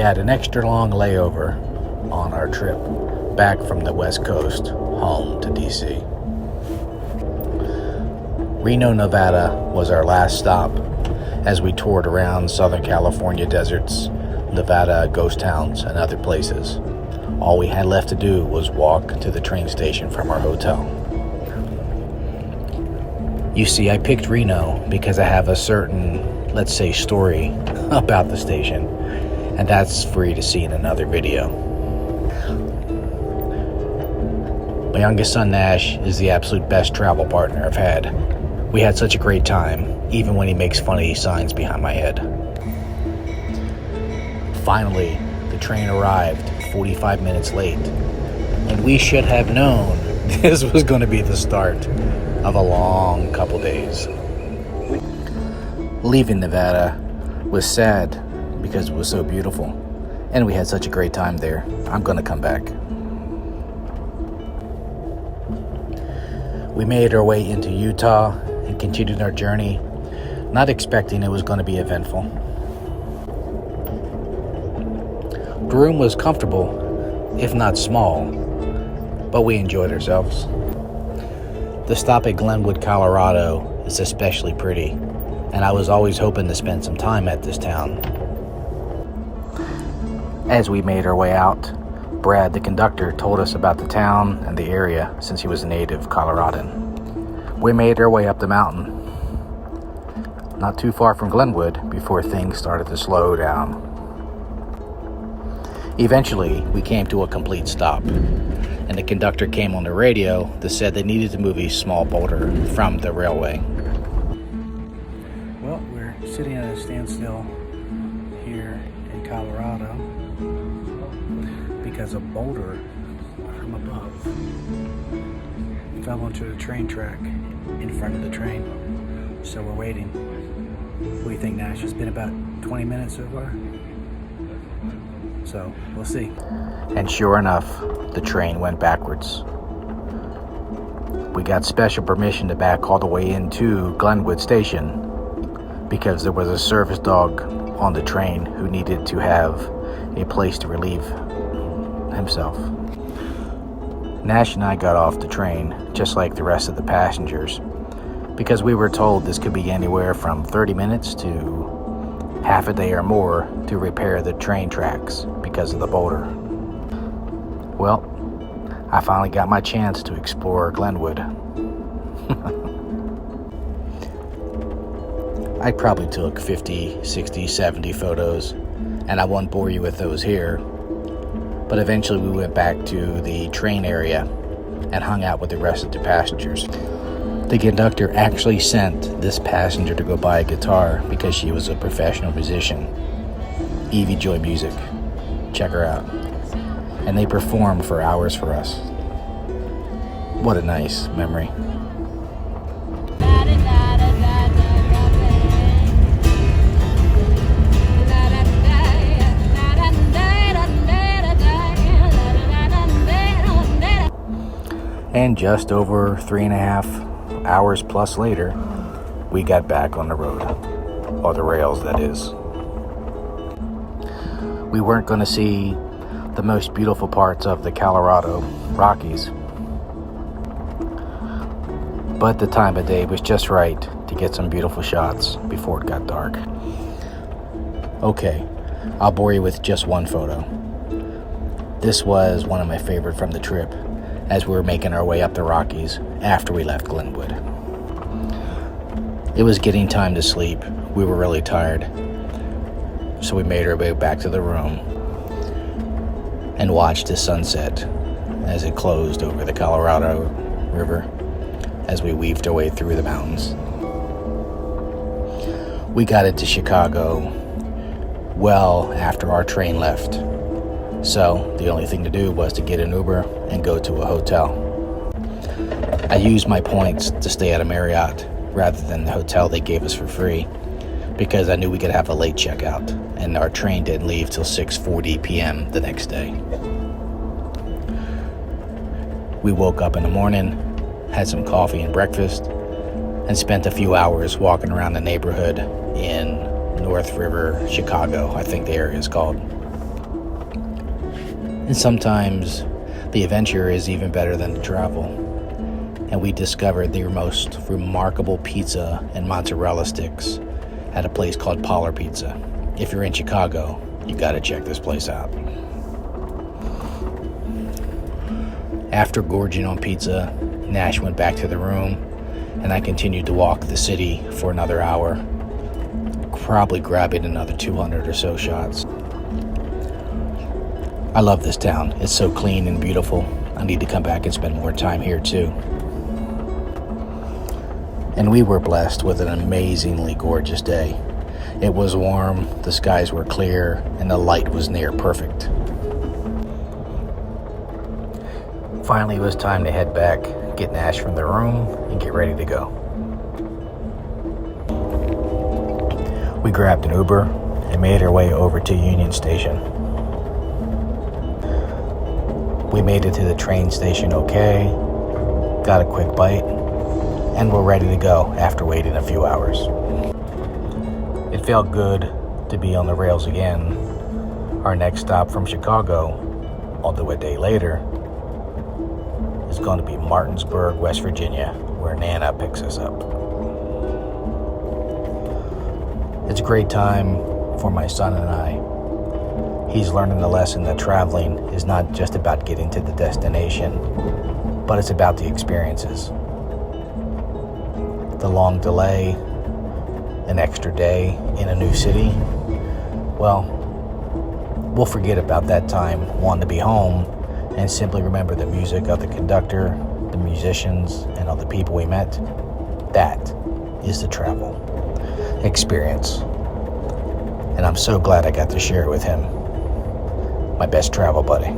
had an extra long layover on our trip back from the West Coast home to DC. Reno, Nevada was our last stop as we toured around Southern California deserts, Nevada ghost towns, and other places. All we had left to do was walk to the train station from our hotel. You see, I picked Reno because I have a certain, let's say, story about the station, and that's for you to see in another video. My youngest son, Nash, is the absolute best travel partner I've had. We had such a great time, even when he makes funny signs behind my head. Finally, the train arrived 45 minutes late, and we should have known this was going to be the start of a long couple days. Leaving Nevada was sad because it was so beautiful, and we had such a great time there. I'm going to come back. We made our way into Utah and continued our journey, not expecting it was going to be eventful. The room was comfortable, if not small, but we enjoyed ourselves. The stop at Glenwood, Colorado is especially pretty, and I was always hoping to spend some time at this town. As we made our way out, Brad, the conductor, told us about the town and the area since he was a native Coloradan. We made our way up the mountain, not too far from Glenwood, before things started to slow down. Eventually, we came to a complete stop, and the conductor came on the radio that said they needed to move a small boulder from the railway. Well, we're sitting at a standstill here in Colorado because a boulder from above fell onto the train track in front of the train. So we're waiting. What do you think, Nash? It's been about 20 minutes so far. So we'll see. And sure enough, the train went backwards. We got special permission to back all the way into Glenwood Station because there was a service dog on the train who needed to have a place to relieve himself. Nash and I got off the train just like the rest of the passengers because we were told this could be anywhere from 30 minutes to half a day or more to repair the train tracks because of the boulder. Well, I finally got my chance to explore Glenwood. I probably took 50, 60, 70 photos, and I won't bore you with those here. But eventually we went back to the train area and hung out with the rest of the passengers. The conductor actually sent this passenger to go buy a guitar because she was a professional musician. Evie Joy Music. Check her out. And they performed for hours for us. What a nice memory. And just over 3.5 hours plus later, we got back on the road, or the rails, that is. We weren't going to see the most beautiful parts of the Colorado Rockies, but the time of day was just right to get some beautiful shots before it got dark. Okay, I'll bore you with just one photo. This was one of my favorite from the trip, as we were making our way up the Rockies after we left Glenwood. It was getting time to sleep. We were really tired. So we made our way back to the room and watched the sunset as it closed over the Colorado River as we weaved our way through the mountains. We got into Chicago well after our train left. So the only thing to do was to get an Uber and go to a hotel. I used my points to stay at a Marriott rather than the hotel they gave us for free because I knew we could have a late checkout and our train didn't leave till 6:40 p.m. the next day. We woke up in the morning, had some coffee and breakfast, and spent a few hours walking around the neighborhood in North River, Chicago, I think the area is called. And sometimes the adventure is even better than the travel. And we discovered the most remarkable pizza and mozzarella sticks at a place called Polar Pizza. If you're in Chicago, you gotta check this place out. After gorging on pizza, Nash went back to the room, and I continued to walk the city for another hour, probably grabbing another 200 or so shots. I love this town. It's so clean and beautiful. I need to come back and spend more time here too. And we were blessed with an amazingly gorgeous day. It was warm, the skies were clear, and the light was near perfect. Finally, it was time to head back, get Nash from the room, and get ready to go. We grabbed an Uber and made our way over to Union Station. We made it to the train station okay, got a quick bite, and we're ready to go after waiting a few hours. It felt good to be on the rails again. Our next stop from Chicago, although a day later, is going to be Martinsburg, West Virginia, where Nana picks us up. It's a great time for my son and I. He's learning the lesson that traveling is not just about getting to the destination, but it's about the experiences. The long delay, an extra day in a new city, well, we'll forget about that time wanting to be home and simply remember the music of the conductor, the musicians, and all the people we met. That is the travel experience. And I'm so glad I got to share it with him, my best travel buddy.